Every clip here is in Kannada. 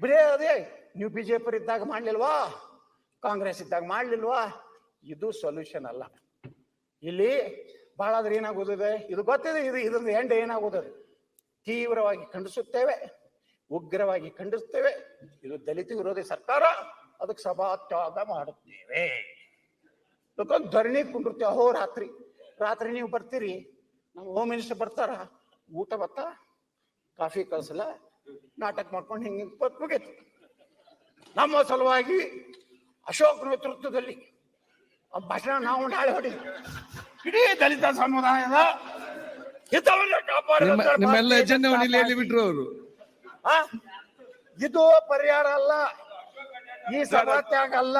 ಬರೇ ಅದೇ ನೀವು ಬಿಜೆಪಿ ಇದ್ದಾಗ ಮಾಡ್ಲಿಲ್ವಾ, ಕಾಂಗ್ರೆಸ್ ಇದ್ದಾಗ ಮಾಡ್ಲಿಲ್ವಾ, ಇದು ಸೊಲ್ಯೂಷನ್ ಅಲ್ಲ. ಇಲ್ಲಿ ಬಹಳ ಆದ್ರೆ ಏನಾಗೋದಿದೆ ಇದು ಗೊತ್ತಿದೆ. ಇದ್ರದ್ದು ಎಂಡ್ ಏನಾಗೋದಿದೆ, ತೀವ್ರವಾಗಿ ಖಂಡಿಸುತ್ತೇವೆ, ಉಗ್ರವಾಗಿ ಖಂಡಿಸ್ತೇವೆ. ಇದು ದಲಿತ ವಿರೋಧಿ ಸರ್ಕಾರ, ಅದಕ್ಕೆ ಸಭಾತ್ಯಾಗ ಮಾಡುತ್ತೇವೆ. ಧರಣಿ ಕುಂಡಿರ್ತೇವೆ ಅಹೋರಾತ್ರಿ. ರಾತ್ರಿ ನೀವು ಬರ್ತೀರಿ, ನಮ್ಮ ಹೋಮ್ ಮಿನಿಸ್ಟರ್ ಬರ್ತಾರ, ಊಟ ಬತ್ತ ಕಾಫಿ ಕಳ್ಸಲ್ಲ, ನಾಟಕ ಮಾಡ್ಕೊಂಡು ಹಿಂಗೆ ಮುಗೀತು. ನಮ್ಮ ಸಲುವಾಗಿ ಅಶೋಕ್ ನೇತೃತ್ವದಲ್ಲಿ ಭಾಷಣ ನಾವು ನಾಳೆ ಹೊಡಿ ಇಡೀ ದಲಿತ ಸಮುದಾಯದ ಹಿತವನ್ನು ಬಿಟ್ರು ಅವರು. ಇದು ಪರಿಹಾರ ಅಲ್ಲ, ಈ ಸಭಾತ್ಯಾಗ ಅಲ್ಲ.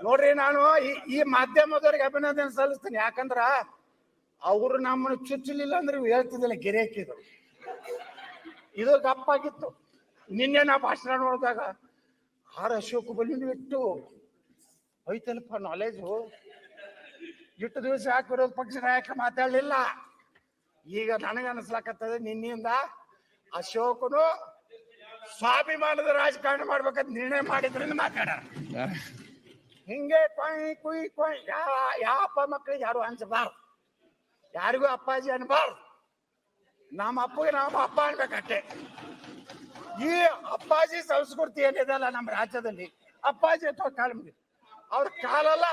ನೋಡ್ರಿ, ನಾನು ಈ ಮಾಧ್ಯಮದವ್ರಿಗೆ ಅಭಿನಂದನೆ ಸಲ್ಲಿಸ್ತೀನಿ. ಯಾಕಂದ್ರ ಅವ್ರು ನಮ್ಮನ್ನು ಚುಚ್ಚಲಿಲ್ಲ ಅಂದ್ರೆ ಹೇಳ್ತಿದ್ದಿಲ್ಲ, ಗೆರೆ ಹಾಕಿದ್ರು. ಇದು ಗಪ್ಪಾಗಿತ್ತು. ನಿನ್ನೆ ನಾ ಭಾಷಣ ನೋಡಿದಾಗ ಅಶೋಕ್ ಬಲಿನೂ ಇಟ್ಟು ಐತಲ್ಪ ನಾಲೆಜು. ಇಟ್ಟು ದಿವಸ ಯಾಕೆ ವಿರೋಧ ಪಕ್ಷ ನಾಯಕ ಮಾತಾಡ್ಲಿಲ್ಲ. ಈಗ ನನಗೆ ಅನಿಸ್ಲಾಕತ್ತದೆ ನಿನ್ನೆಯಿಂದ ಅಶೋಕನು ಸ್ವಾಭಿಮಾನದ ರಾಜಕಾರಣ ಮಾಡ್ಬೇಕಂತ ನಿರ್ಣಯ ಮಾಡಿದ್ರಿಂದ ಮಾತಾಡ. ಹಿಂಗೆ ಕೊಯ್ ಕುಯ್ ಕೊಯ್ ಯಾವ ಅಪ್ಪ ಮಕ್ಕಳಿಗೆ ಯಾರು ಅನ್ಸಬಾರ್ದು, ಯಾರಿಗೂ ಅಪ್ಪಾಜಿ ಅನ್ಬಾರ್ದು. ನಮ್ಮ ಅಪ್ಪಗೆ ನಮ್ಮ ಅಪ್ಪ ಅನ್ಬೇಕಷ್ಟೆ. ಈ ಅಪ್ಪಾಜಿ ಸಂಸ್ಕೃತಿ ಏನಿದೆಲ್ಲ ನಮ್ಮ ರಾಜ್ಯದಲ್ಲಿ, ಅಪ್ಪಾಜಿ ಅಥವಾ ಕಾಲಮಿದೆ, ಅವ್ರ ಕಾಲಲ್ಲ,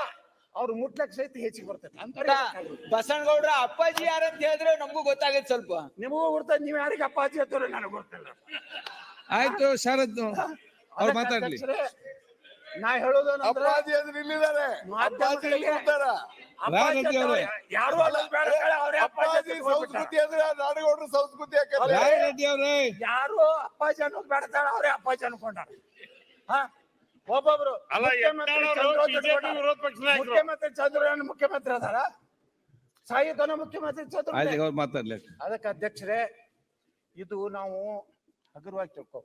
ಅವ್ರು ಮುಟ್ಲಕ್ ಸಹಿತ ಹೆಚ್ಚಿಗೆ ಬರ್ತೈತೆ ಅಂತ. ಬಸವನಗೌಡ್ರ ಅಪ್ಪಾಜಿ ಯಾರಂತ ಹೇಳಿದ್ರೆ ನಮಗೂ ಗೊತ್ತಾಗೈತೆ. ಸ್ವಲ್ಪ ನಿಮಗೂ ಗೊತ್ತದ, ನೀವ್ ಯಾರಿಗೆ ಅಪ್ಪಾಜಿ ಹತ್ತವ್ರೆ ನನಗೆ ಗೊತ್ತಿಲ್ಲ. ಆಯ್ತು ಶರದ್ ಅವ್ರು ಮಾತಾಡ್ಲಿ. ನಾ ಹೇಳೋದು ಯಾರು ಸಂಸ್ಕೃತಿ ಅಂದ್ರೆ ನಾಡಗೌಡರು ಸಂಸ್ಕೃತಿ ಯಾರು ಅಪ್ಪಾಜಿ ಅನ್ನೋದು ಬೇಡತಾಳ, ಅವ್ರೇ ಅಪ್ಪಾಜಿ ಅನ್ಕೊಂಡಾರ. ಒಬ್ಬೊಬ್ರು ಮುಖ್ಯಮಂತ್ರಿ ಚಂದ್ರಯ್ಯ ಮುಖ್ಯಮಂತ್ರಿ ಅದಾರ, ಸಾಹಿತ್ಯನ ಮುಖ್ಯಮಂತ್ರಿ ಚಂದ್ರ. ಮಾತಾಡ್ಲಿ. ಅದಕ್ಕೆ ಅಧ್ಯಕ್ಷರೇ, ಇದು ನಾವು ಹಗುರವಾಗಿ ತಿಳ್ಕೊ.